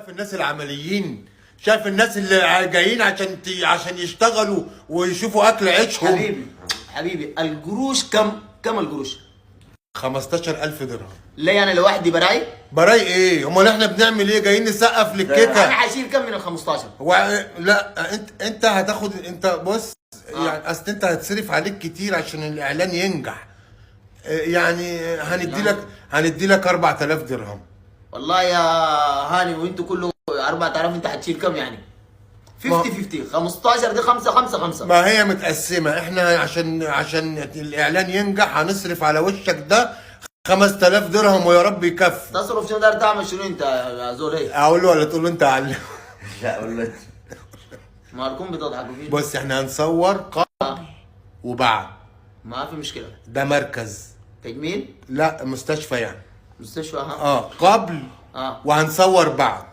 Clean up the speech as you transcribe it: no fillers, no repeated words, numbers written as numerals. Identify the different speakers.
Speaker 1: شايف الناس العمليين، شايف الناس اللي جايين عشان يشتغلوا ويشوفوا اكل عيشهم.
Speaker 2: حبيبي القروش كم القروش؟
Speaker 1: 15,000 درهم.
Speaker 2: ليه انا لوحدي براي؟
Speaker 1: براي ايه؟ امال احنا بنعمل ايه؟ جايين نسقف للكيكه.
Speaker 2: انا هشيل كم من ال 15؟
Speaker 1: لا انت هتاخد، انت بص يعني اصل انت هتصرف عليك كتير عشان الاعلان ينجح. يعني هندي لك 4,000 درهم.
Speaker 2: والله يا هاني وانتوا كله 4,000 انت هتشيل كم يعني؟ 50 15 دي 5
Speaker 1: ما هي متقسمه، احنا عشان الاعلان ينجح هنصرف على وشك ده 5,000 درهم ويا رب يكفي.
Speaker 2: تصرف شنو داير تعمل شنو انت يا زول هي؟
Speaker 1: اقول له ولا تقول له انت علم؟
Speaker 2: لا والله مالكم بتضحكوا فيه؟
Speaker 1: بص احنا هنصور قبل وبعد.
Speaker 2: ما في مشكله.
Speaker 1: ده مركز
Speaker 2: تجميل؟
Speaker 1: لا مستشفى يعني.
Speaker 2: مستشفى ها؟
Speaker 1: قبل وهنصور بعد.